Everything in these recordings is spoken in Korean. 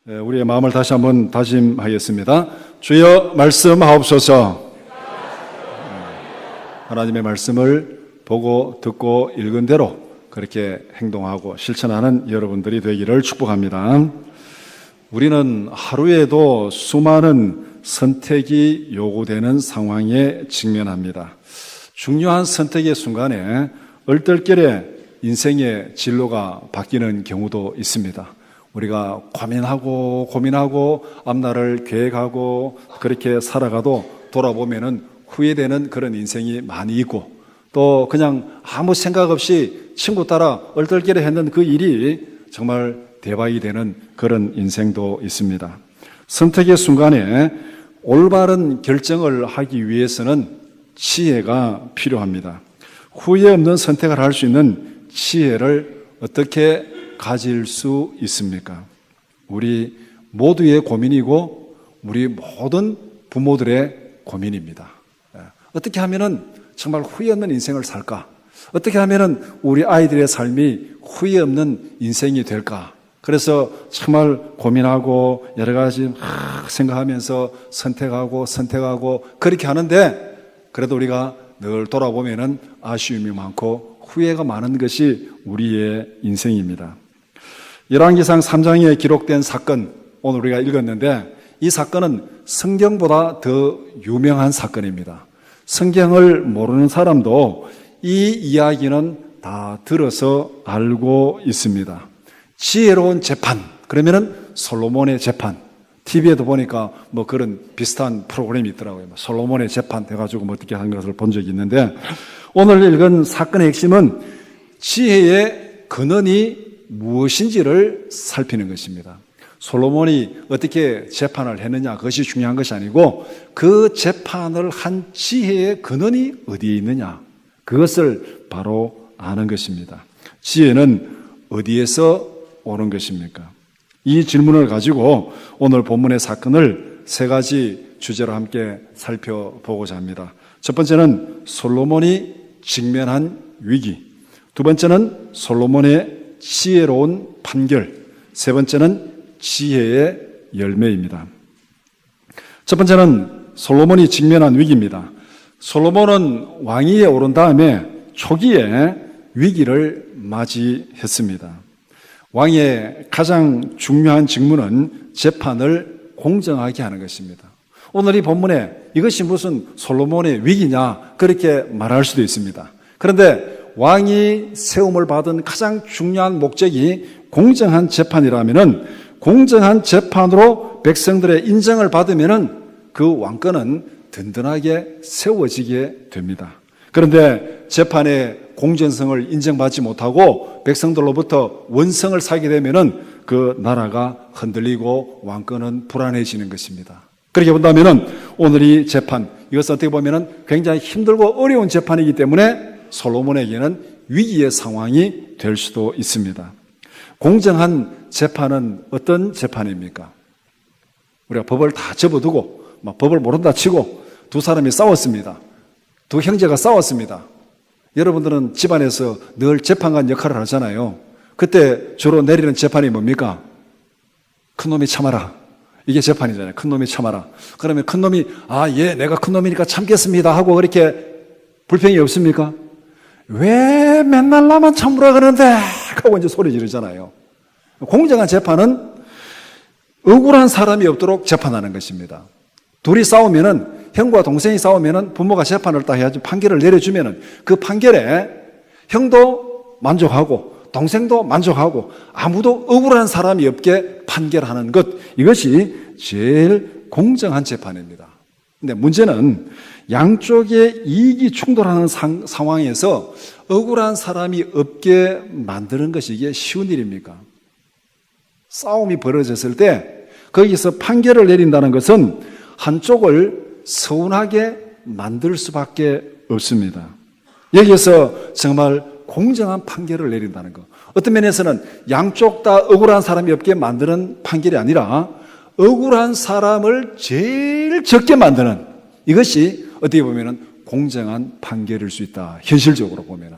우리의 마음을 다시 한번 다짐하겠습니다. 주여 말씀하옵소서. 하나님의 말씀을 보고 듣고 읽은 대로 그렇게 행동하고 실천하는 여러분들이 되기를 축복합니다. 우리는 하루에도 수많은 선택이 요구되는 상황에 직면합니다. 중요한 선택의 순간에 얼떨결에 인생의 진로가 바뀌는 경우도 있습니다. 우리가 고민하고 앞날을 계획하고 그렇게 살아가도 돌아보면은 후회되는 그런 인생이 많이 있고, 또 그냥 아무 생각 없이 친구 따라 얼떨결에 했는 그 일이 정말 대박이 되는 그런 인생도 있습니다. 선택의 순간에 올바른 결정을 하기 위해서는 지혜가 필요합니다. 후회 없는 선택을 할 수 있는 지혜를 어떻게 가질 수 있습니까? 우리 모두의 고민이고 우리 모든 부모들의 고민입니다. 어떻게 하면은 정말 후회 없는 인생을 살까? 어떻게 하면은 우리 아이들의 삶이 후회 없는 인생이 될까? 그래서 정말 고민하고 여러 가지 생각하면서 선택하고 그렇게 하는데, 그래도 우리가 늘 돌아보면은 아쉬움이 많고 후회가 많은 것이 우리의 인생입니다. 열왕기상 3장에 기록된 사건, 오늘 우리가 읽었는데 이 사건은 성경보다 더 유명한 사건입니다. 성경을 모르는 사람도 이 이야기는 다 들어서 알고 있습니다. 지혜로운 재판, 그러면은 솔로몬의 재판. TV에도 보니까 뭐 그런 비슷한 프로그램이 있더라고요. 솔로몬의 재판 해가지고 뭐 어떻게 한 것을 본 적이 있는데, 오늘 읽은 사건의 핵심은 지혜의 근원이 무엇인지를 살피는 것입니다. 솔로몬이 어떻게 재판을 했느냐, 그것이 중요한 것이 아니고 그 재판을 한 지혜의 근원이 어디에 있느냐, 그것을 바로 아는 것입니다. 지혜는 어디에서 오는 것입니까? 이 질문을 가지고 오늘 본문의 사건을 세 가지 주제로 함께 살펴보고자 합니다. 첫 번째는 솔로몬이 직면한 위기, 두 번째는 솔로몬의 지혜로운 판결, 세 번째는 지혜의 열매입니다. 첫 번째는 솔로몬이 직면한 위기입니다. 솔로몬은 왕위에 오른 다음에 초기에 위기를 맞이했습니다. 왕의 가장 중요한 직무는 재판을 공정하게 하는 것입니다. 오늘 이 본문에 이것이 무슨 솔로몬의 위기냐, 그렇게 말할 수도 있습니다. 그런데 왕이 세움을 받은 가장 중요한 목적이 공정한 재판이라면은, 공정한 재판으로 백성들의 인정을 받으면은 그 왕권은 든든하게 세워지게 됩니다. 그런데 재판의 공정성을 인정받지 못하고 백성들로부터 원성을 사게 되면은 그 나라가 흔들리고 왕권은 불안해지는 것입니다. 그렇게 본다면은 오늘 이 재판, 이것은 어떻게 보면은 굉장히 힘들고 어려운 재판이기 때문에 솔로몬에게는 위기의 상황이 될 수도 있습니다. 공정한 재판은 어떤 재판입니까? 우리가 법을 다 접어두고 막 법을 모른다 치고 두 사람이 싸웠습니다. 두 형제가 싸웠습니다. 여러분들은 집안에서 늘 재판관 역할을 하잖아요. 그때 주로 내리는 재판이 뭡니까? 큰놈이 참아라. 이게 재판이잖아요. 큰놈이 참아라. 그러면 큰놈이 내가 큰놈이니까 참겠습니다 하고 그렇게 불평이 없습니까? 왜 맨날 나만 참으라 그러는데 하고 이제 소리 지르잖아요. 공정한 재판은 억울한 사람이 없도록 재판하는 것입니다. 둘이 싸우면은, 형과 동생이 싸우면은 부모가 재판을 딱 해야지, 판결을 내려주면은 그 판결에 형도 만족하고 동생도 만족하고 아무도 억울한 사람이 없게 판결하는 것, 이것이 제일 공정한 재판입니다. 근데 문제는 양쪽의 이익이 충돌하는 상황에서 억울한 사람이 없게 만드는 것이 이게 쉬운 일입니까? 싸움이 벌어졌을 때 거기서 판결을 내린다는 것은 한쪽을 서운하게 만들 수밖에 없습니다. 여기에서 정말 공정한 판결을 내린다는 것, 어떤 면에서는 양쪽 다 억울한 사람이 없게 만드는 판결이 아니라 억울한 사람을 제일 적게 만드는, 이것이 어떻게 보면 공정한 판결일 수 있다. 현실적으로 보면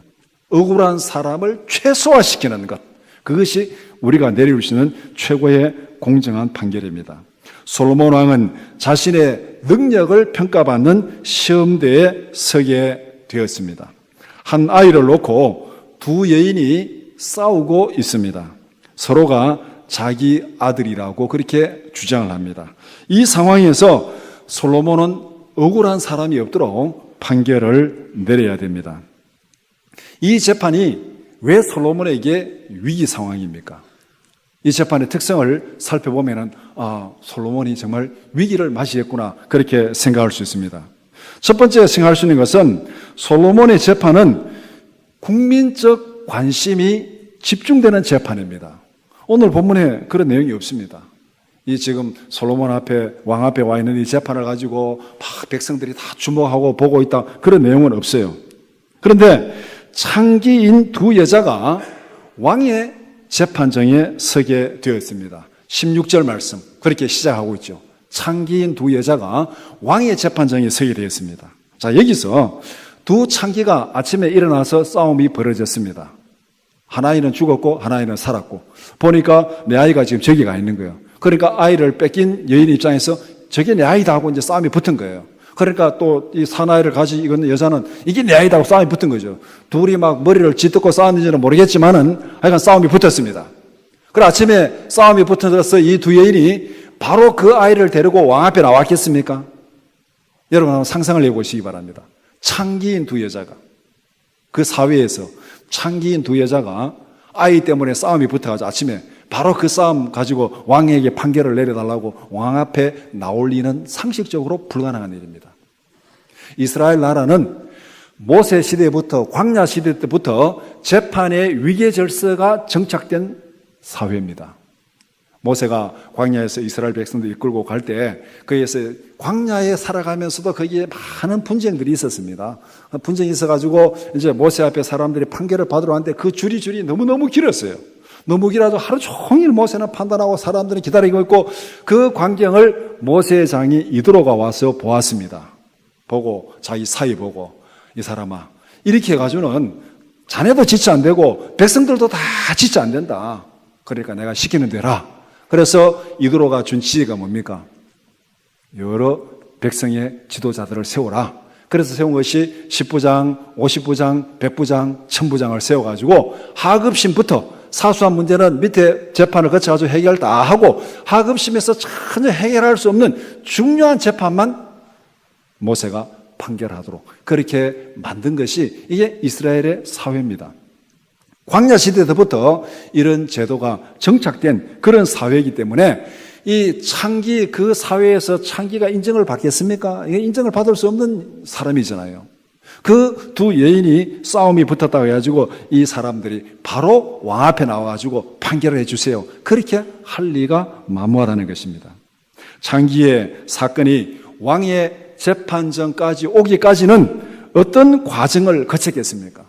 억울한 사람을 최소화시키는 것, 그것이 우리가 내릴 수 있는 최고의 공정한 판결입니다. 솔로몬 왕은 자신의 능력을 평가받는 시험대에 서게 되었습니다. 한 아이를 놓고 두 여인이 싸우고 있습니다. 서로가 자기 아들이라고 그렇게 주장을 합니다. 이 상황에서 솔로몬은 억울한 사람이 없도록 판결을 내려야 됩니다. 이 재판이 왜 솔로몬에게 위기 상황입니까? 이 재판의 특성을 살펴보면 솔로몬이 정말 위기를 맞이했구나 그렇게 생각할 수 있습니다. 첫 번째 생각할 수 있는 것은 솔로몬의 재판은 국민적 관심이 집중되는 재판입니다. 오늘 본문에 그런 내용이 없습니다. 이 지금 솔로몬 앞에 왕 앞에 와 있는 이 재판을 가지고 막 백성들이 다 주목하고 보고 있다 그런 내용은 없어요. 그런데 창기인 두 여자가 왕의 재판정에 서게 되었습니다. 16절 말씀 그렇게 시작하고 있죠. 창기인 두 여자가 왕의 재판정에 서게 되었습니다. 자, 여기서 두 창기가 아침에 일어나서 싸움이 벌어졌습니다. 한 아이는 죽었고 한 아이는 살았고 보니까 내 아이가 지금 저기 가 있는 거예요. 그러니까 아이를 뺏긴 여인 입장에서 저게 내 아이다 하고 이제 싸움이 붙은 거예요. 그러니까 또 이 사나이를 가지고 있는 여자는 이게 내 아이다 하고 싸움이 붙은 거죠. 둘이 막 머리를 짓듣고 싸웠는지는 모르겠지만은 하여간 싸움이 붙었습니다. 그래 아침에 싸움이 붙어서 이 두 여인이 바로 그 아이를 데리고 왕 앞에 나왔겠습니까? 여러분 한번 상상을 해보시기 바랍니다. 창기인 두 여자가 그 사회에서 창기인 두 여자가 아이 때문에 싸움이 붙어가지고 아침에 바로 그 싸움 가지고 왕에게 판결을 내려달라고 왕 앞에 나올 리는 상식적으로 불가능한 일입니다. 이스라엘 나라는 모세 시대부터 광야 시대 때부터 재판의 위계 질서가 정착된 사회입니다. 모세가 광야에서 이스라엘 백성들 이끌고 갈 때 거기에서 광야에 살아가면서도 거기에 많은 분쟁들이 있었습니다. 분쟁이 있어가지고 이제 모세 앞에 사람들이 판결을 받으러 왔는데 그 줄이 너무너무 길었어요. 너무 길어서 하루 종일 모세는 판단하고 사람들은 기다리고 있고 그 광경을 모세의 장이 이드로가 와서 보았습니다. 보고 자기 사이 보고 이 사람아 이렇게 해가지고는 자네도 지체 안 되고 백성들도 다 지체 안 된다. 그러니까 내가 시키는 대로 그래서 이드로가 준 지혜가 뭡니까? 여러 백성의 지도자들을 세워라. 그래서 세운 것이 10부장, 50부장, 100부장, 1000부장을 세워가지고 하급심부터 사소한 문제는 밑에 재판을 거쳐가지고 해결 다 하고 하급심에서 전혀 해결할 수 없는 중요한 재판만 모세가 판결하도록 그렇게 만든 것이 이게 이스라엘의 사회입니다. 광야 시대 때부터 이런 제도가 정착된 그런 사회이기 때문에 이 창기 그 사회에서 창기가 인정을 받겠습니까? 이게 인정을 받을 수 없는 사람이잖아요. 그 두 여인이 싸움이 붙었다고 해가지고 이 사람들이 바로 왕 앞에 나와가지고 판결을 해주세요. 그렇게 할 리가 만무하다는 것입니다. 창기의 사건이 왕의 재판정까지 오기까지는 어떤 과정을 거쳤겠습니까?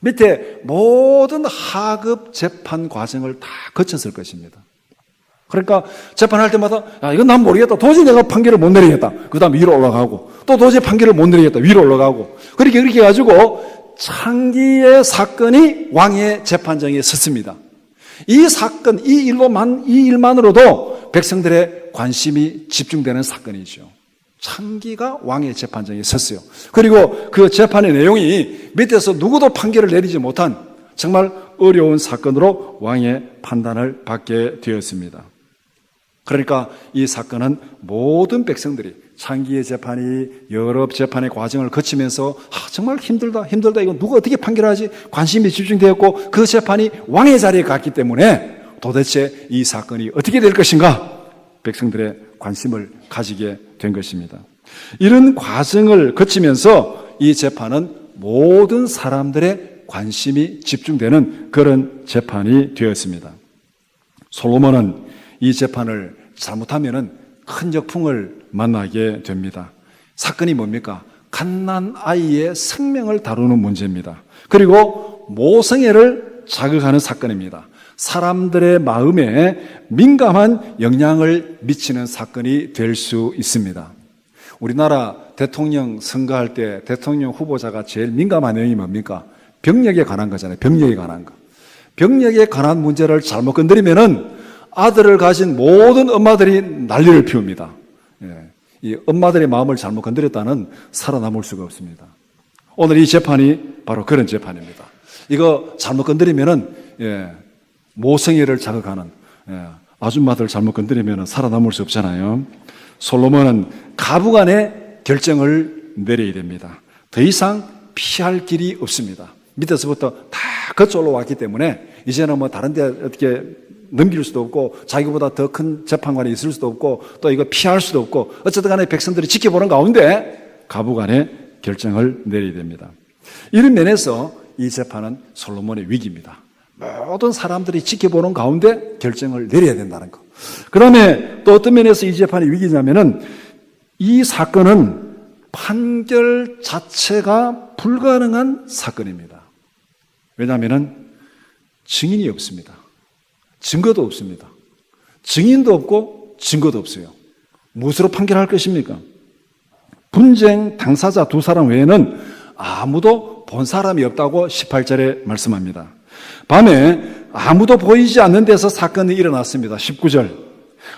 밑에 모든 하급 재판 과정을 다 거쳤을 것입니다. 그러니까 재판할 때마다 이건 난 모르겠다. 도저히 내가 판결을 못 내리겠다. 그 다음 위로 올라가고 또 도저히 판결을 못 내리겠다. 위로 올라가고 그렇게 해가지고 창기의 사건이 왕의 재판정에 섰습니다. 이 사건, 이 일만으로도 백성들의 관심이 집중되는 사건이죠. 창기가 왕의 재판정에 섰어요. 그리고 그 재판의 내용이 밑에서 누구도 판결을 내리지 못한 정말 어려운 사건으로 왕의 판단을 받게 되었습니다. 그러니까 이 사건은 모든 백성들이 창기의 재판이 여러 재판의 과정을 거치면서 정말 힘들다 이거 누가 어떻게 판결하지 관심이 집중되었고 그 재판이 왕의 자리에 갔기 때문에 도대체 이 사건이 어떻게 될 것인가 백성들의 관심을 가지게 된 것입니다. 이런 과정을 거치면서 이 재판은 모든 사람들의 관심이 집중되는 그런 재판이 되었습니다. 솔로몬은 이 재판을 잘못하면 큰 역풍을 만나게 됩니다. 사건이 뭡니까? 갓난 아이의 생명을 다루는 문제입니다. 그리고 모성애를 자극하는 사건입니다. 사람들의 마음에 민감한 영향을 미치는 사건이 될 수 있습니다. 우리나라 대통령 선거할 때 대통령 후보자가 제일 민감한 내용이 뭡니까? 병력에 관한 거잖아요. 병력에 관한 거. 병력에 관한 문제를 잘못 건드리면은 아들을 가진 모든 엄마들이 난리를 피웁니다. 예. 이 엄마들의 마음을 잘못 건드렸다는 살아남을 수가 없습니다. 오늘 이 재판이 바로 그런 재판입니다. 이거 잘못 건드리면은 모성애를 자극하는 아줌마들 잘못 건드리면은 살아남을 수 없잖아요. 솔로몬은 가부간의 결정을 내려야 됩니다. 더 이상 피할 길이 없습니다. 밑에서부터 다 거쳐 올라왔기 때문에 이제는 뭐 다른 데 어떻게 넘길 수도 없고 자기보다 더 큰 재판관이 있을 수도 없고 또 이거 피할 수도 없고 어쨌든 간에 백성들이 지켜보는 가운데 가부간의 결정을 내려야 됩니다. 이런 면에서 이 재판은 솔로몬의 위기입니다. 모든 사람들이 지켜보는 가운데 결정을 내려야 된다는 것. 그 다음에 또 어떤 면에서 이 재판이 위기냐면은 이 사건은 판결 자체가 불가능한 사건입니다. 왜냐하면은 증인이 없습니다. 증거도 없습니다. 증인도 없고 증거도 없어요. 무엇으로 판결할 것입니까? 분쟁 당사자 두 사람 외에는 아무도 본 사람이 없다고 18절에 말씀합니다. 밤에 아무도 보이지 않는 데서 사건이 일어났습니다. 19절.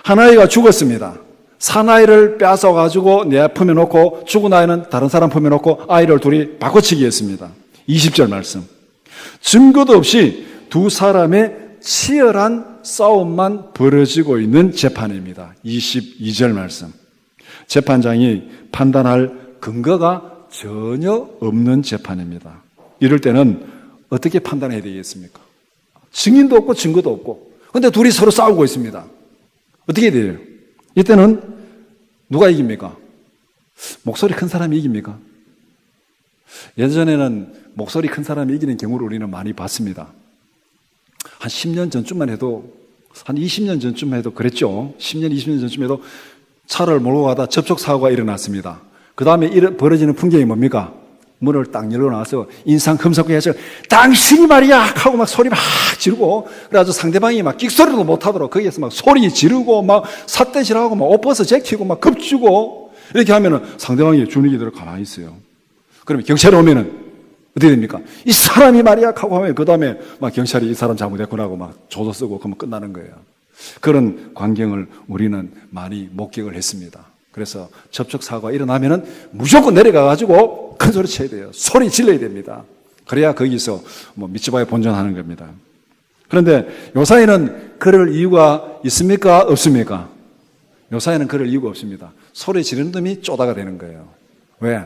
한 아이가 죽었습니다. 사나이를 빼앗아가지고 내 품에 놓고 죽은 아이는 다른 사람 품에 놓고 아이를 둘이 바꿔치기 했습니다. 20절 말씀. 증거도 없이 두 사람의 치열한 싸움만 벌어지고 있는 재판입니다. 22절 말씀. 재판장이 판단할 근거가 전혀 없는 재판입니다. 이럴 때는 어떻게 판단해야 되겠습니까? 증인도 없고 증거도 없고 근데 둘이 서로 싸우고 있습니다. 어떻게 해야 돼요? 이때는 누가 이깁니까? 목소리 큰 사람이 이깁니까? 예전에는 목소리 큰 사람이 이기는 경우를 우리는 많이 봤습니다. 한 10년 전쯤만 해도 한 20년 전쯤 해도 그랬죠. 10년, 20년 전쯤 해도 차를 몰고 가다 접촉사고가 일어났습니다. 그 다음에 벌어지는 풍경이 뭡니까? 문을 딱 열고 나와서 인상 흠석하게 해서 당신이 말이야 하고 막 소리 막 지르고 그래가지고 상대방이 막 끽소리도 못하도록 거기에서 막 소리 지르고 막 삿대질하고 막 옷 벗어 제키고 막 겁주고 이렇게 하면은 상대방이 분위기대로 가만히 있어요. 그러면 경찰이 오면은 어떻게 됩니까? 이 사람이 말이야 하고 하면 그 다음에 막 경찰이 이 사람 잘못했구나 하고 막 조서 쓰고 그러면 끝나는 거예요. 그런 광경을 우리는 많이 목격을 했습니다. 그래서 접촉사고가 일어나면은 무조건 내려가가지고 큰 소리 쳐야 돼요. 소리 질러야 됩니다. 그래야 거기서 뭐 미츠바에 본전하는 겁니다. 그런데 요사이는 그럴 이유가 있습니까? 없습니까? 요사이는 그럴 이유가 없습니다. 소리 지르는 놈이 쪼다가 되는 거예요. 왜?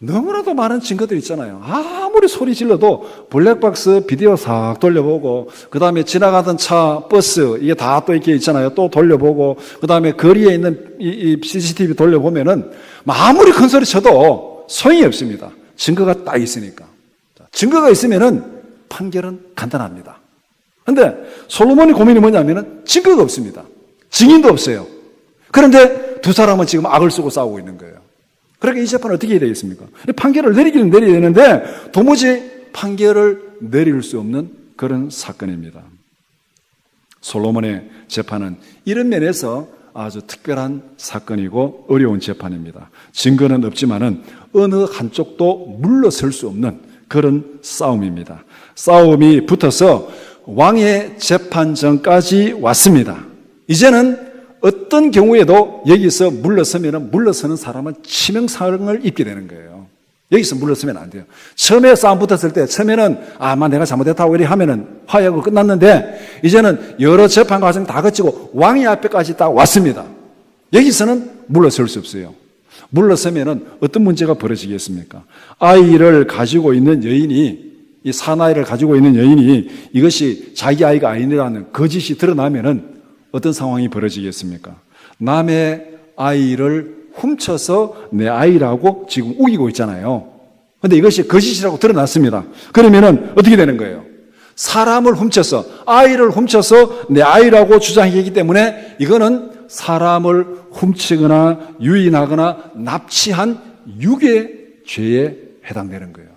너무나도 많은 증거들이 있잖아요. 아무리 소리 질러도 블랙박스 비디오 싹 돌려보고 그 다음에 지나가던 차, 버스 이게 다 또 이렇게 있잖아요. 또 돌려보고 그 다음에 거리에 있는 이 CCTV 돌려보면은 아무리 큰 소리 쳐도 소용이 없습니다. 증거가 딱 있으니까. 증거가 있으면은 판결은 간단합니다. 그런데 솔로몬의 고민이 뭐냐면은 증거가 없습니다. 증인도 없어요. 그런데 두 사람은 지금 악을 쓰고 싸우고 있는 거예요. 그러니까 이 재판은 어떻게 해야 되겠습니까? 판결을 내리기는 내려야 되는데 도무지 판결을 내릴 수 없는 그런 사건입니다. 솔로몬의 재판은 이런 면에서 아주 특별한 사건이고 어려운 재판입니다. 증거는 없지만은 어느 한쪽도 물러설 수 없는 그런 싸움입니다. 싸움이 붙어서 왕의 재판정까지 왔습니다. 이제는 어떤 경우에도 여기서 물러서는 사람은 치명상을 입게 되는 거예요. 여기서 물러서면 안 돼요. 처음에 싸움 붙었을 때, 처음에는, 내가 잘못했다고 이렇게 하면은 화해하고 끝났는데, 이제는 여러 재판 과정 다 거치고 왕의 앞에까지 딱 왔습니다. 여기서는 물러설 수 없어요. 물러서면은 어떤 문제가 벌어지겠습니까? 아이를 가지고 있는 여인이, 이 사나이를 가지고 있는 여인이 이것이 자기 아이가 아니라는 거짓이 드러나면은 어떤 상황이 벌어지겠습니까? 남의 아이를 훔쳐서 내 아이라고 지금 우기고 있잖아요. 그런데 이것이 거짓이라고 드러났습니다. 그러면은 어떻게 되는 거예요? 사람을 훔쳐서, 아이를 훔쳐서 내 아이라고 주장했기 때문에 이거는 사람을 훔치거나 유인하거나 납치한 유괴죄에 해당되는 거예요.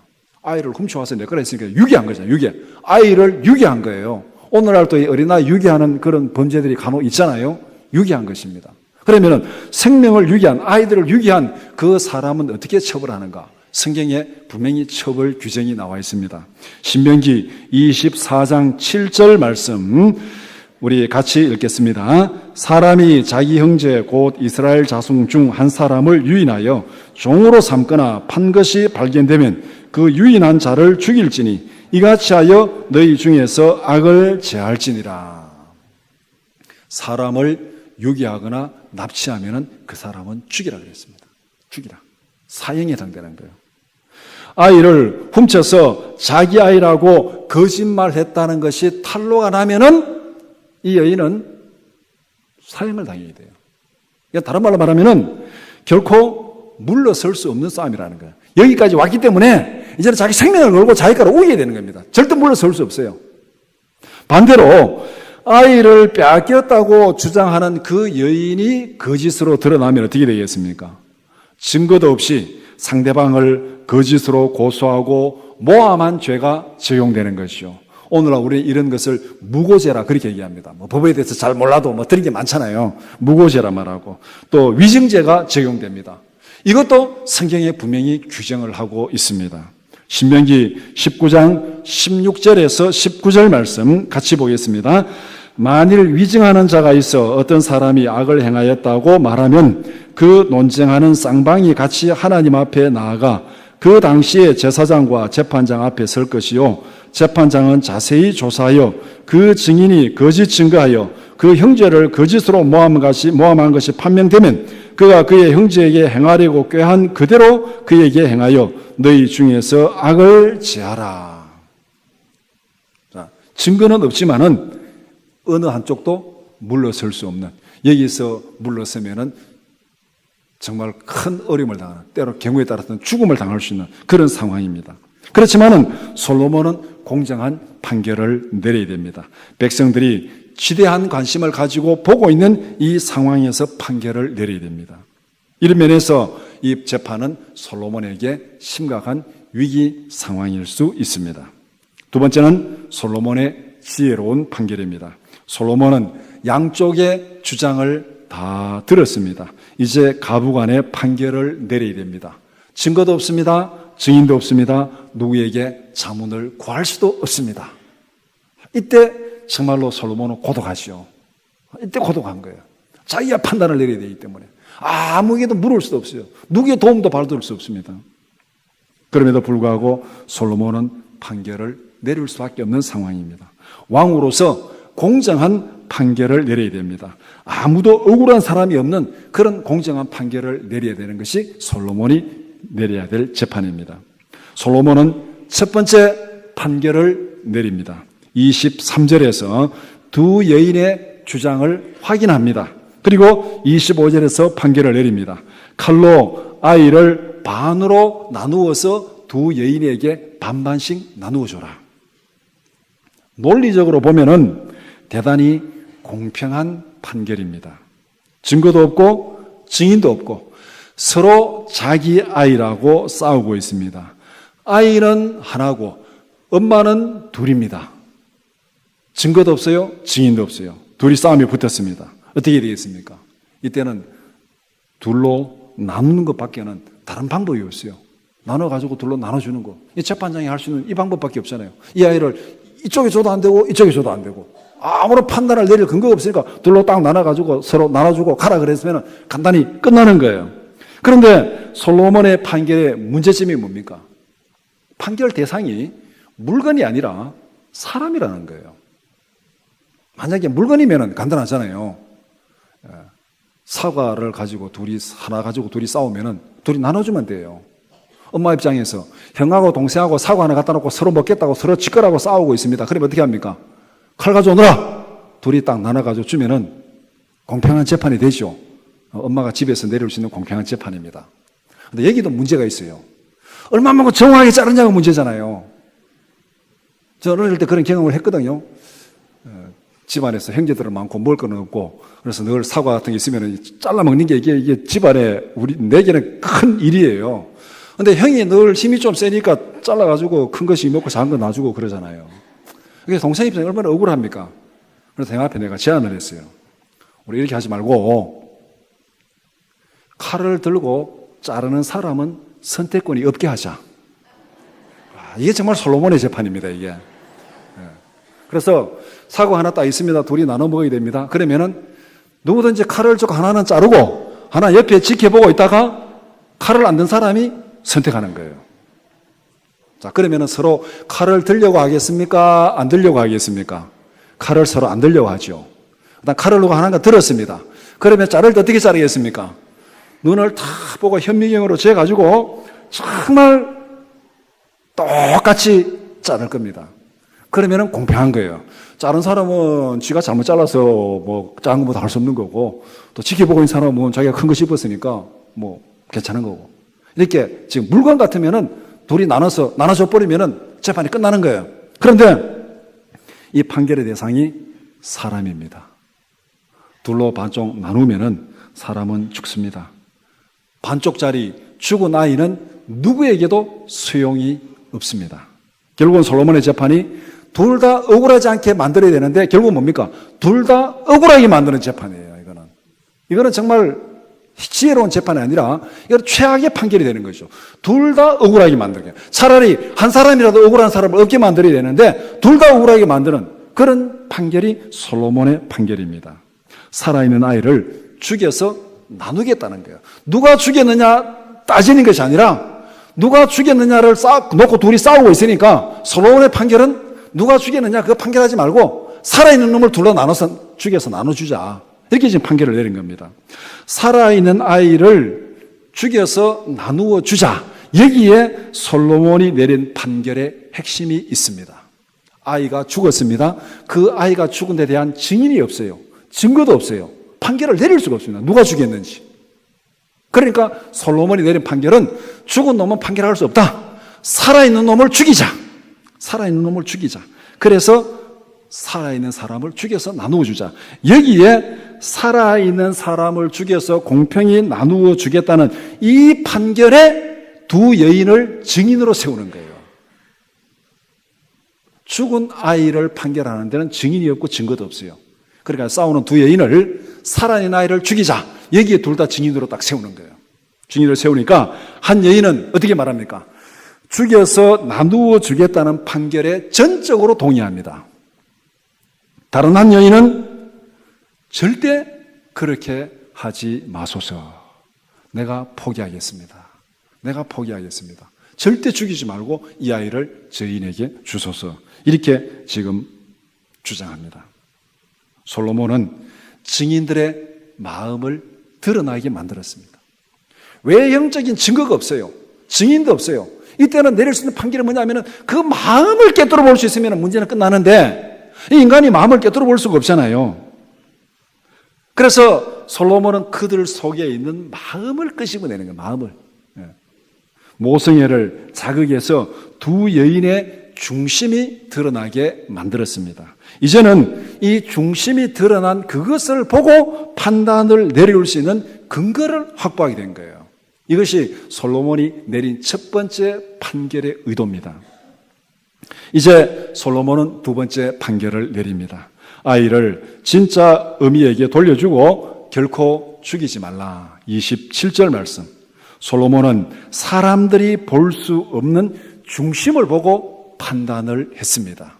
아이를 훔쳐와서 내 거라 했으니까 유괴한 거잖아요. 유괴. 아이를 유괴한 거예요. 오늘날 또 어린아이 유괴하는 그런 범죄들이 간혹 있잖아요. 유괴한 것입니다. 그러면은 생명을 유괴한, 아이들을 유괴한 그 사람은 어떻게 처벌하는가? 성경에 분명히 처벌 규정이 나와 있습니다. 신명기 24장 7절 말씀 우리 같이 읽겠습니다. 사람이 자기 형제 곧 이스라엘 자손 중 한 사람을 유인하여 종으로 삼거나 판 것이 발견되면 그 유인한 자를 죽일지니 이같이 하여 너희 중에서 악을 제할지니라. 사람을 유기하거나 납치하면 그 사람은 죽이라 그랬습니다. 죽이라. 사형에 해당되는 거예요. 아이를 훔쳐서 자기 아이라고 거짓말했다는 것이 탄로가 나면은 이 여인은 사형을 당해야 돼요. 그러니까 다른 말로 말하면은 결코 물러설 수 없는 싸움이라는 거예요. 여기까지 왔기 때문에 이제는 자기 생명을 걸고 자기가로 우겨야 되는 겁니다. 절대 물러설 수 없어요. 반대로 아이를 빼앗겼다고 주장하는 그 여인이 거짓으로 드러나면 어떻게 되겠습니까? 증거도 없이 상대방을 거짓으로 고소하고 모함한 죄가 적용되는 것이죠. 오늘날 우리는 이런 것을 무고죄라 그렇게 얘기합니다. 법에 대해서 잘 몰라도 들은 게 많잖아요. 무고죄라 말하고 또 위증죄가 적용됩니다. 이것도 성경에 분명히 규정을 하고 있습니다. 신명기 19장 16절에서 19절 말씀 같이 보겠습니다. 만일 위증하는 자가 있어 어떤 사람이 악을 행하였다고 말하면 그 논쟁하는 쌍방이 같이 하나님 앞에 나아가 그 당시에 제사장과 재판장 앞에 설 것이요 재판장은 자세히 조사하여 그 증인이 거짓 증거하여 그 형제를 거짓으로 모함한 것이 판명되면 그가 그의 형제에게 행하려고 꾀한 그대로 그에게 행하여 너희 중에서 악을 제하라. 자, 증거는 없지만은 어느 한쪽도 물러설 수 없는, 여기서 물러서면은 정말 큰 어려움을 당하는, 때로 경우에 따라서는 죽음을 당할 수 있는 그런 상황입니다. 그렇지만은 솔로몬은 공정한 판결을 내려야 됩니다. 백성들이 지대한 관심을 가지고 보고 있는 이 상황에서 판결을 내려야 됩니다. 이런 면에서 이 재판은 솔로몬에게 심각한 위기 상황일 수 있습니다. 두 번째는 솔로몬의 지혜로운 판결입니다. 솔로몬은 양쪽의 주장을 다 들었습니다. 이제 가부간의 판결을 내려야 됩니다. 증거도 없습니다. 증인도 없습니다. 누구에게 자문을 구할 수도 없습니다. 이때 정말로 솔로몬은 고독하죠. 이때 고독한 거예요. 자기가 판단을 내려야 되기 때문에 아무에게도 물을 수도 없어요. 누구의 도움도 받을 수 없습니다. 그럼에도 불구하고 솔로몬은 판결을 내릴 수밖에 없는 상황입니다. 왕으로서 공정한 판결을 내려야 됩니다. 아무도 억울한 사람이 없는 그런 공정한 판결을 내려야 되는 것이 솔로몬이 내려야 될 재판입니다. 솔로몬은 첫 번째 판결을 내립니다. 23절에서 두 여인의 주장을 확인합니다. 그리고 25절에서 판결을 내립니다. 칼로 아이를 반으로 나누어서 두 여인에게 반반씩 나누어 줘라. 논리적으로 보면은 대단히 공평한 판결입니다. 증거도 없고 증인도 없고 서로 자기 아이라고 싸우고 있습니다. 아이는 하나고 엄마는 둘입니다. 증거도 없어요. 증인도 없어요. 둘이 싸움이 붙었습니다. 어떻게 되겠습니까? 이때는 둘로 나누는 것밖에는 다른 방법이 없어요. 나눠가지고 둘로 나눠주는 거. 이 재판장이 할 수 있는 이 방법밖에 없잖아요. 이 아이를 이쪽에 줘도 안 되고 이쪽에 줘도 안 되고 아무런 판단을 내릴 근거가 없으니까 둘로 딱 나눠가지고 서로 나눠주고 가라 그랬으면 간단히 끝나는 거예요. 그런데 솔로몬의 판결의 문제점이 뭡니까? 판결 대상이 물건이 아니라 사람이라는 거예요. 만약에 물건이면 간단하잖아요. 사과를 가지고 하나 가지고 둘이 싸우면은 둘이 나눠주면 돼요. 엄마 입장에서 형하고 동생하고 사과 하나 갖다 놓고 서로 먹겠다고 서로 지거라고 싸우고 있습니다. 그러면 어떻게 합니까? 칼 가져오너라! 둘이 딱 나눠가지고 주면은 공평한 재판이 되죠. 엄마가 집에서 내려올 수 있는 공평한 재판입니다. 근데 여기도 문제가 있어요. 얼마만큼 정확하게 자르냐가 문제잖아요. 저는 어릴 때 그런 경험을 했거든요. 집안에서 형제들 많고 먹을 거는 없고 그래서 늘 사과 같은 게 있으면 잘라 먹는 게 이게 집안에 내게는 큰 일이에요. 근데 형이 늘 힘이 좀 세니까 잘라가지고 큰 것이 먹고 작은 거 놔주고 그러잖아요. 그게 동생 입장에 얼마나 억울합니까? 그래서 형 앞에 내가 제안을 했어요. 우리 이렇게 하지 말고 칼을 들고 자르는 사람은 선택권이 없게 하자. 이게 정말 솔로몬의 재판입니다, 이게. 그래서 사과 하나 딱 있습니다. 둘이 나눠 먹어야 됩니다. 그러면은 누구든지 칼을 쭉 하나는 자르고 하나 옆에 지켜보고 있다가 칼을 안 든 사람이 선택하는 거예요. 자, 그러면은 서로 칼을 들려고 하겠습니까? 안 들려고 하겠습니까? 칼을 서로 안 들려고 하죠. 일단 칼을 누가 하나가 들었습니다. 그러면 자를 때 어떻게 자르겠습니까? 눈을 다 보고 현미경으로 재가지고 정말 똑같이 자를 겁니다. 그러면은 공평한 거예요. 자른 사람은 지가 잘못 잘라서 뭐 작은 것보다 할 수 없는 거고, 또 지켜보고 있는 사람은 자기가 큰 거 씹었으니까 뭐 괜찮은 거고. 이렇게 지금 물건 같으면은 둘이 나눠줘 버리면은 재판이 끝나는 거예요. 그런데 이 판결의 대상이 사람입니다. 둘로 반쪽 나누면은 사람은 죽습니다. 반쪽짜리 죽은 아이는 누구에게도 소용이 없습니다. 결국은 솔로몬의 재판이 둘 다 억울하지 않게 만들어야 되는데 결국은 뭡니까? 둘 다 억울하게 만드는 재판이에요. 이거는 정말 지혜로운 재판이 아니라 이건 최악의 판결이 되는 거죠. 둘 다 억울하게 만들게. 차라리 한 사람이라도 억울한 사람을 없게 만들어야 되는데 둘 다 억울하게 만드는 그런 판결이 솔로몬의 판결입니다. 살아있는 아이를 죽여서 나누겠다는 거예요. 누가 죽였느냐 따지는 것이 아니라 누가 죽였느냐를 놓고 둘이 싸우고 있으니까 솔로몬의 판결은 누가 죽였느냐 그거 판결하지 말고 살아있는 놈을 둘러 나눠서 죽여서 나눠주자. 이렇게 지금 판결을 내린 겁니다. 살아있는 아이를 죽여서 나누어 주자. 여기에 솔로몬이 내린 판결의 핵심이 있습니다. 아이가 죽었습니다. 그 아이가 죽은 데 대한 증인이 없어요. 증거도 없어요. 판결을 내릴 수가 없습니다. 누가 죽였는지. 그러니까 솔로몬이 내린 판결은 죽은 놈은 판결할 수 없다. 살아있는 놈을 죽이자. 살아있는 놈을 죽이자. 그래서 살아있는 사람을 죽여서 나누어 주자. 여기에 살아있는 사람을 죽여서 공평히 나누어 주겠다는 이 판결에 두 여인을 증인으로 세우는 거예요. 죽은 아이를 판결하는 데는 증인이 없고 증거도 없어요. 그러니까 싸우는 두 여인을 살아있는 아이를 죽이자. 여기에 둘 다 증인으로 딱 세우는 거예요. 증인으로 세우니까 한 여인은 어떻게 말합니까? 죽여서 나누어 주겠다는 판결에 전적으로 동의합니다. 다른 한 여인은 절대 그렇게 하지 마소서. 내가 포기하겠습니다. 내가 포기하겠습니다. 절대 죽이지 말고 이 아이를 저인에게 주소서. 이렇게 지금 주장합니다. 솔로몬은 증인들의 마음을 드러나게 만들었습니다. 외형적인 증거가 없어요. 증인도 없어요. 이때는 내릴 수 있는 판결은 뭐냐면 그 마음을 깨뜨려 볼 수 있으면 문제는 끝나는데 이 인간이 마음을 깨뜨려 볼 수가 없잖아요. 그래서 솔로몬은 그들 속에 있는 마음을 끄집어내는 거예요. 마음을. 모성애를 자극해서 두 여인의 중심이 드러나게 만들었습니다. 이제는 이 중심이 드러난 그것을 보고 판단을 내려올 수 있는 근거를 확보하게 된 거예요. 이것이 솔로몬이 내린 첫 번째 판결의 의도입니다. 이제 솔로몬은 두 번째 판결을 내립니다. 아이를 진짜 어미에게 돌려주고 결코 죽이지 말라. 27절 말씀. 솔로몬은 사람들이 볼 수 없는 중심을 보고 판단을 했습니다.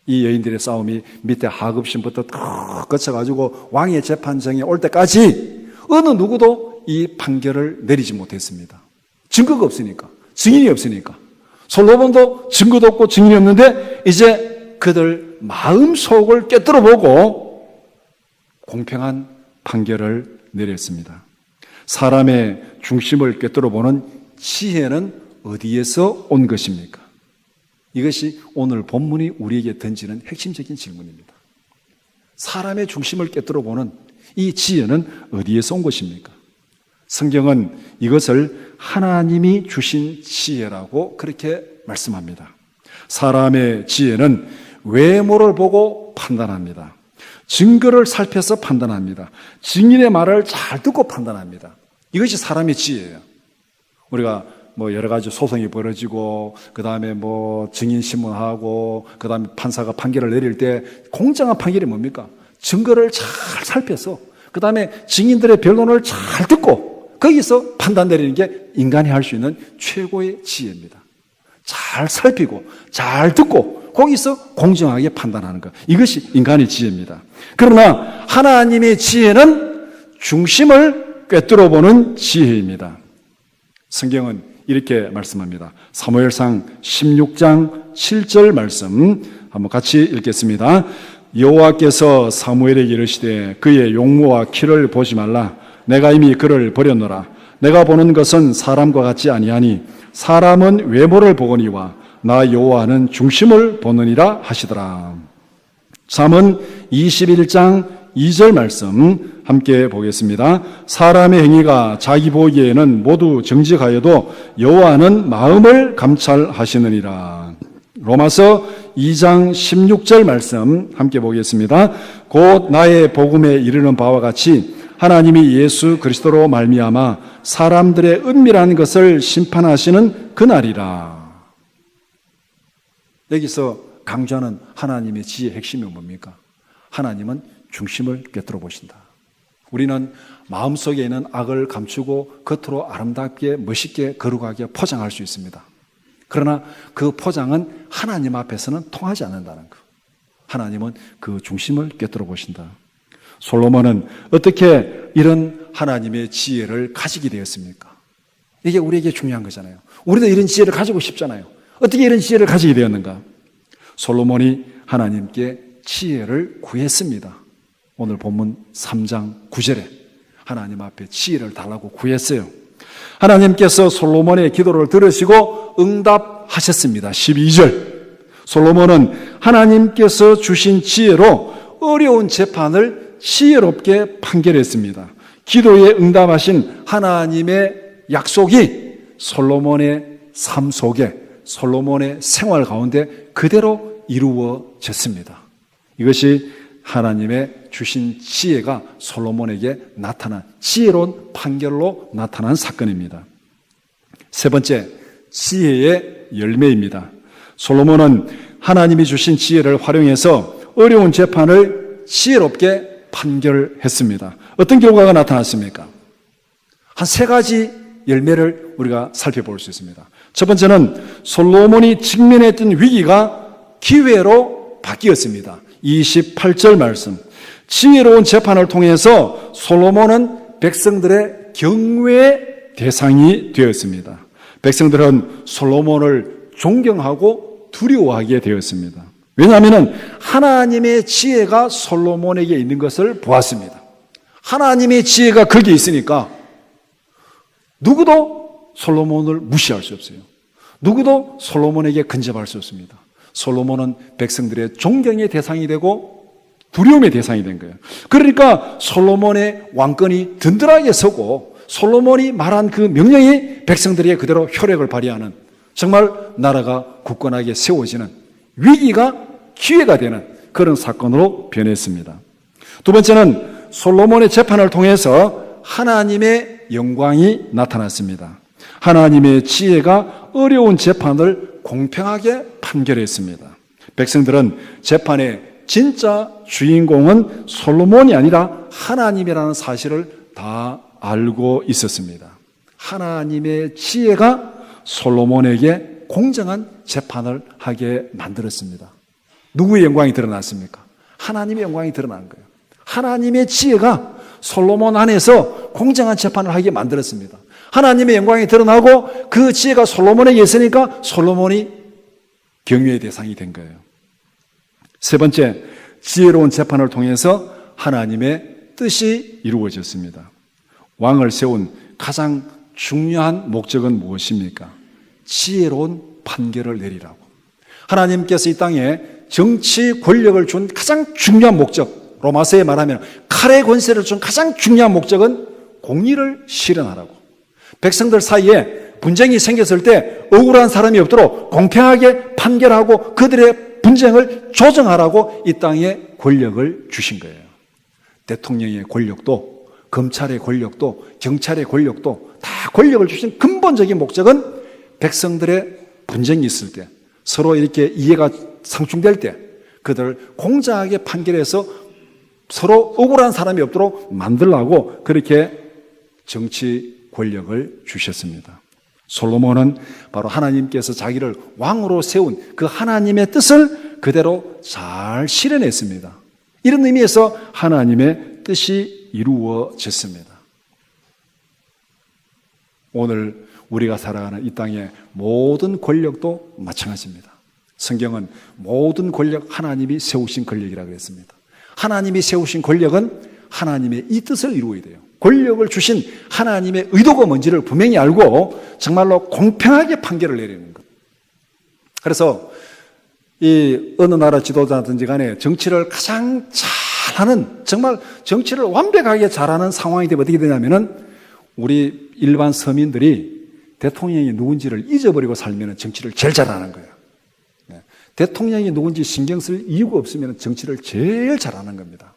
이 여인들의 싸움이 밑에 하급신부터 쭉 거쳐가지고 왕의 재판정에 올 때까지 어느 누구도 이 판결을 내리지 못했습니다. 증거가 없으니까, 증인이 없으니까. 솔로몬도 증거도 없고 증인이 없는데 이제 그들 마음속을 꿰뚫어 보고 공평한 판결을 내렸습니다. 사람의 중심을 꿰뚫어 보는 지혜는 어디에서 온 것입니까? 이것이 오늘 본문이 우리에게 던지는 핵심적인 질문입니다. 사람의 중심을 꿰뚫어 보는 이 지혜는 어디에서 온 것입니까? 성경은 이것을 하나님이 주신 지혜라고 그렇게 말씀합니다. 사람의 지혜는 외모를 보고 판단합니다. 증거를 살펴서 판단합니다. 증인의 말을 잘 듣고 판단합니다. 이것이 사람의 지혜예요. 우리가 뭐 여러 가지 소송이 벌어지고 그다음에 뭐 증인 신문하고 그다음에 판사가 판결을 내릴 때 공정한 판결이 뭡니까? 증거를 잘 살펴서 그다음에 증인들의 변론을 잘 듣고 거기서 판단 내리는 게 인간이 할 수 있는 최고의 지혜입니다. 잘 살피고 잘 듣고 거기서 공정하게 판단하는 것. 이것이 인간의 지혜입니다. 그러나 하나님의 지혜는 중심을 꿰뚫어 보는 지혜입니다. 성경은 이렇게 말씀합니다. 사무엘상 16장 7절 말씀 한번 같이 읽겠습니다. 여호와께서 사무엘에게 이르시되 그의 용모와 키를 보지 말라. 내가 이미 그를 버렸노라. 내가 보는 것은 사람과 같지 아니하니 사람은 외모를 보거니와 나 여호와는 중심을 보느니라 하시더라. 잠언 21장 2절 말씀 함께 보겠습니다. 사람의 행위가 자기 보기에는 모두 정직하여도 여호와는 마음을 감찰하시느니라. 로마서 2장 16절 말씀 함께 보겠습니다. 곧 나의 복음에 이르는 바와 같이 하나님이 예수 그리스도로 말미암아 사람들의 은밀한 것을 심판하시는 그날이라. 여기서 강조하는 하나님의 지혜의 핵심이 뭡니까? 하나님은 중심을 꿰뚫어 보신다. 우리는 마음속에 있는 악을 감추고 겉으로 아름답게 멋있게 거룩하게 포장할 수 있습니다. 그러나 그 포장은 하나님 앞에서는 통하지 않는다는 것. 하나님은 그 중심을 꿰뚫어 보신다. 솔로몬은 어떻게 이런 하나님의 지혜를 가지게 되었습니까? 이게 우리에게 중요한 거잖아요. 우리도 이런 지혜를 가지고 싶잖아요. 어떻게 이런 지혜를 가지게 되었는가? 솔로몬이 하나님께 지혜를 구했습니다. 오늘 본문 3장 9절에 하나님 앞에 지혜를 달라고 구했어요. 하나님께서 솔로몬의 기도를 들으시고 응답하셨습니다. 12절. 솔로몬은 하나님께서 주신 지혜로 어려운 재판을 지혜롭게 판결했습니다. 기도에 응답하신 하나님의 약속이 솔로몬의 삶 속에, 솔로몬의 생활 가운데 그대로 이루어졌습니다. 이것이 하나님의 주신 지혜가 솔로몬에게 나타난 지혜로운 판결로 나타난 사건입니다. 세 번째, 지혜의 열매입니다. 솔로몬은 하나님이 주신 지혜를 활용해서 어려운 재판을 지혜롭게 판결했습니다. 어떤 결과가 나타났습니까? 한 세 가지 열매를 우리가 살펴볼 수 있습니다. 첫 번째는 솔로몬이 직면했던 위기가 기회로 바뀌었습니다. 28절 말씀. 지혜로운 재판을 통해서 솔로몬은 백성들의 경외의 대상이 되었습니다. 백성들은 솔로몬을 존경하고 두려워하게 되었습니다. 왜냐하면 하나님의 지혜가 솔로몬에게 있는 것을 보았습니다. 하나님의 지혜가 거기에 있으니까 누구도 솔로몬을 무시할 수 없어요. 누구도 솔로몬에게 근접할 수 없습니다. 솔로몬은 백성들의 존경의 대상이 되고 두려움의 대상이 된 거예요. 그러니까 솔로몬의 왕권이 든든하게 서고 솔로몬이 말한 그 명령이 백성들에게 그대로 효력을 발휘하는, 정말 나라가 굳건하게 세워지는, 위기가 기회가 되는 그런 사건으로 변했습니다. 두 번째는 솔로몬의 재판을 통해서 하나님의 영광이 나타났습니다. 하나님의 지혜가 어려운 재판을 공평하게 판결했습니다. 백성들은 재판의 진짜 주인공은 솔로몬이 아니라 하나님이라는 사실을 다 알고 있었습니다. 하나님의 지혜가 솔로몬에게 공정한 재판을 하게 만들었습니다. 누구의 영광이 드러났습니까? 하나님의 영광이 드러난 거예요. 하나님의 지혜가 솔로몬 안에서 공정한 재판을 하게 만들었습니다. 하나님의 영광이 드러나고 그 지혜가 솔로몬에게 있으니까 솔로몬이 경외의 대상이 된 거예요. 세 번째, 지혜로운 재판을 통해서 하나님의 뜻이 이루어졌습니다. 왕을 세운 가장 중요한 목적은 무엇입니까? 지혜로운 판결을 내리라고. 하나님께서 이 땅에 정치 권력을 준 가장 중요한 목적, 로마서에 말하면 칼의 권세를 준 가장 중요한 목적은 공의를 실현하라고. 백성들 사이에 분쟁이 생겼을 때 억울한 사람이 없도록 공평하게 판결하고 그들의 분쟁을 조정하라고 이 땅에 권력을 주신 거예요. 대통령의 권력도, 검찰의 권력도, 경찰의 권력도 다 권력을 주신 근본적인 목적은 백성들의 분쟁이 있을 때, 서로 이렇게 이해가 상충될 때 그들을 공정하게 판결해서 서로 억울한 사람이 없도록 만들라고 그렇게 정치 권력을 주셨습니다. 솔로몬은 바로 하나님께서 자기를 왕으로 세운 그 하나님의 뜻을 그대로 잘 실현했습니다. 이런 의미에서 하나님의 뜻이 이루어졌습니다. 오늘 우리가 살아가는 이 땅의 모든 권력도 마찬가지입니다. 성경은 모든 권력 하나님이 세우신 권력이라고 했습니다. 하나님이 세우신 권력은 하나님의 이 뜻을 이루어야 돼요. 권력을 주신 하나님의 의도가 뭔지를 분명히 알고 정말로 공평하게 판결을 내리는 것. 그래서 이 어느 나라 지도자든지 간에 정치를 가장 잘하는, 정말 정치를 완벽하게 잘하는 상황이 되면 어떻게 되냐면은 우리 일반 서민들이 대통령이 누군지를 잊어버리고 살면 정치를 제일 잘하는 거예요. 대통령이 누군지 신경 쓸 이유가 없으면 정치를 제일 잘하는 겁니다.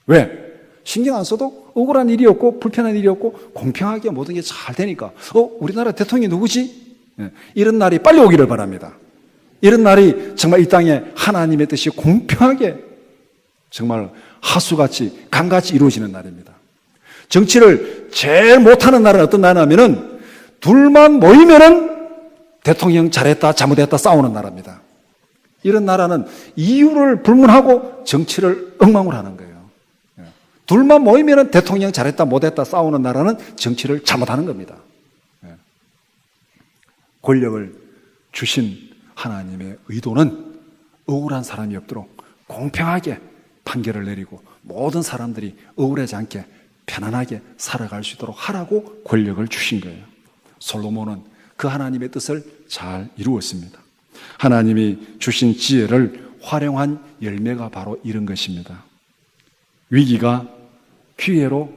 왜? 신경 안 써도 억울한 일이 없고 불편한 일이 없고 공평하게 모든 게 잘 되니까 우리나라 대통령이 누구지? 이런 날이 빨리 오기를 바랍니다. 이런 날이 정말 이 땅에 하나님의 뜻이 공평하게 정말 하수같이 강같이 이루어지는 날입니다. 정치를 제일 못하는 날은 어떤 날이냐면은 둘만 모이면은 대통령 잘했다 잘못했다 싸우는 나라입니다. 이런 나라는 이유를 불문하고 정치를 엉망으로 하는 거예요. 둘만 모이면은 대통령 잘했다 못했다 싸우는 나라는 정치를 잘못하는 겁니다. 권력을 주신 하나님의 의도는 억울한 사람이 없도록 공평하게 판결을 내리고 모든 사람들이 억울하지 않게 편안하게 살아갈 수 있도록 하라고 권력을 주신 거예요. 솔로몬은 그 하나님의 뜻을 잘 이루었습니다. 하나님이 주신 지혜를 활용한 열매가 바로 이런 것입니다. 위기가 기회로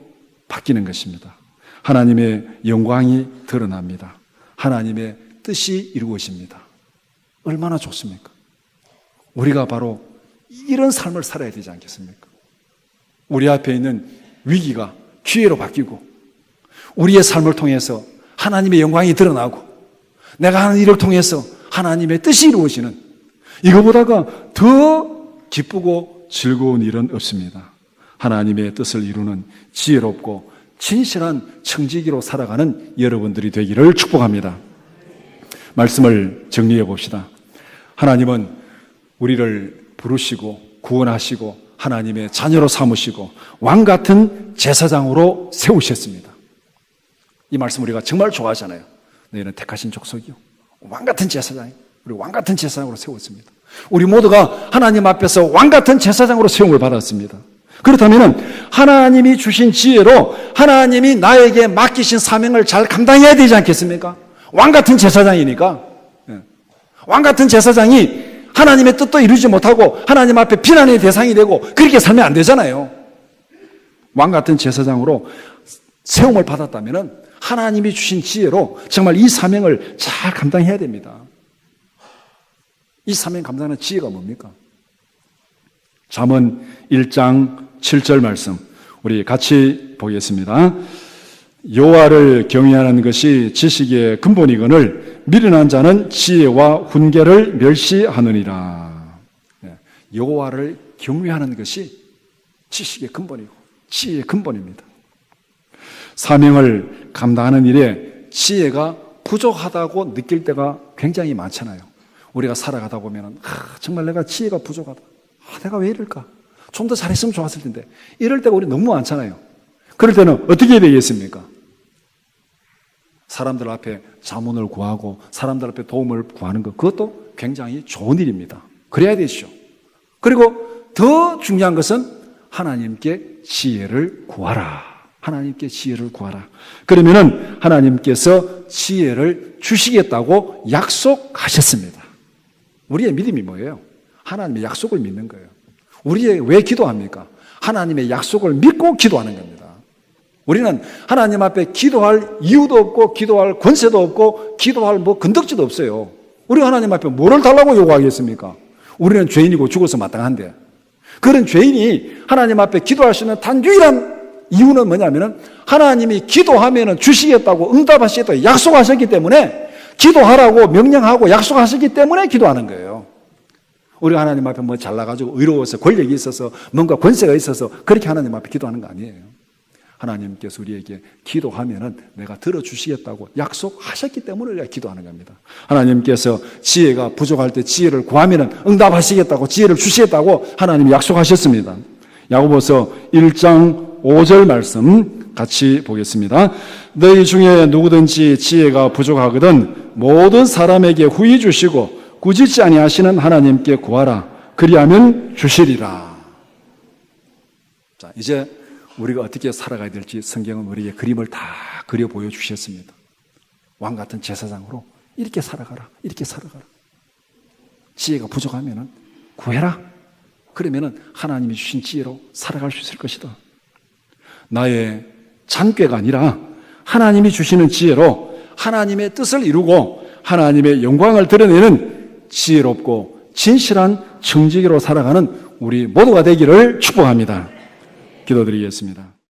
바뀌는 것입니다. 하나님의 영광이 드러납니다. 하나님의 뜻이 이루어집니다. 얼마나 좋습니까? 우리가 바로 이런 삶을 살아야 되지 않겠습니까? 우리 앞에 있는 위기가 기회로 바뀌고 우리의 삶을 통해서 하나님의 영광이 드러나고 내가 하는 일을 통해서 하나님의 뜻이 이루어지는, 이거보다가 더 기쁘고 즐거운 일은 없습니다. 하나님의 뜻을 이루는 지혜롭고 진실한 청지기로 살아가는 여러분들이 되기를 축복합니다. 말씀을 정리해 봅시다. 하나님은 우리를 부르시고 구원하시고 하나님의 자녀로 삼으시고 왕같은 제사장으로 세우셨습니다. 이 말씀 우리가 정말 좋아하잖아요. 너희는 택하신 족속이요 왕같은 제사장이, 우리 왕같은 제사장으로 세웠습니다. 우리 모두가 하나님 앞에서 왕같은 제사장으로 세움을 받았습니다. 그렇다면 하나님이 주신 지혜로 하나님이 나에게 맡기신 사명을 잘 감당해야 되지 않겠습니까? 왕같은 제사장이니까. 왕같은 제사장이 하나님의 뜻도 이루지 못하고 하나님 앞에 비난의 대상이 되고 그렇게 살면 안 되잖아요. 왕같은 제사장으로 세움을 받았다면 하나님이 주신 지혜로 정말 이 사명을 잘 감당해야 됩니다. 이 사명 감당하는 지혜가 뭡니까? 잠언 1장 7절 말씀 우리 같이 보겠습니다. 여호와를 경외하는 것이 지식의 근본이거늘 미련한 자는 지혜와 훈계를 멸시하느니라. 여호와를 경외하는 것이 지식의 근본이고 지혜의 근본입니다. 사명을 감당하는 일에 지혜가 부족하다고 느낄 때가 굉장히 많잖아요. 우리가 살아가다 보면 정말 내가 지혜가 부족하다. 내가 왜 이럴까? 좀 더 잘했으면 좋았을 텐데. 이럴 때가 우리 너무 많잖아요. 그럴 때는 어떻게 해야 되겠습니까? 사람들 앞에 자문을 구하고 사람들 앞에 도움을 구하는 것, 그것도 굉장히 좋은 일입니다. 그래야 되죠. 그리고 더 중요한 것은 하나님께 지혜를 구하라. 하나님께 지혜를 구하라. 그러면은 하나님께서 지혜를 주시겠다고 약속하셨습니다. 우리의 믿음이 뭐예요? 하나님의 약속을 믿는 거예요. 우리의 왜 기도합니까? 하나님의 약속을 믿고 기도하는 겁니다. 우리는 하나님 앞에 기도할 이유도 없고 기도할 권세도 없고 기도할 건덕지도 없어요. 우리가 하나님 앞에 뭐를 달라고 요구하겠습니까? 우리는 죄인이고 죽어서 마땅한데, 그런 죄인이 하나님 앞에 기도할 수 있는 단 유일한 이유는 뭐냐면은 하나님이 기도하면은 주시겠다고 응답하시겠다고 약속하셨기 때문에, 기도하라고 명령하고 약속하셨기 때문에 기도하는 거예요. 우리가 하나님 앞에 잘나가지고 의로워서 권력이 있어서 뭔가 권세가 있어서 그렇게 하나님 앞에 기도하는 거 아니에요. 하나님께서 우리에게 기도하면은 내가 들어주시겠다고 약속하셨기 때문에 우리가 기도하는 겁니다. 하나님께서 지혜가 부족할 때 지혜를 구하면은 응답하시겠다고, 지혜를 주시겠다고 하나님이 약속하셨습니다. 야고보서 1장 5절 말씀 같이 보겠습니다. 너희 중에 누구든지 지혜가 부족하거든 모든 사람에게 후히 주시고 꾸짖지 아니하시는 하나님께 구하라. 그리하면 주시리라. 자, 이제 우리가 어떻게 살아가야 될지 성경은 우리에게 그림을 다 그려 보여주셨습니다. 왕 같은 제사장으로 이렇게 살아가라, 이렇게 살아가라. 지혜가 부족하면은 구해라. 그러면은 하나님이 주신 지혜로 살아갈 수 있을 것이다. 나의 잔꾀가 아니라 하나님이 주시는 지혜로 하나님의 뜻을 이루고 하나님의 영광을 드러내는 지혜롭고 진실한 청지기로 살아가는 우리 모두가 되기를 축복합니다. 기도드리겠습니다.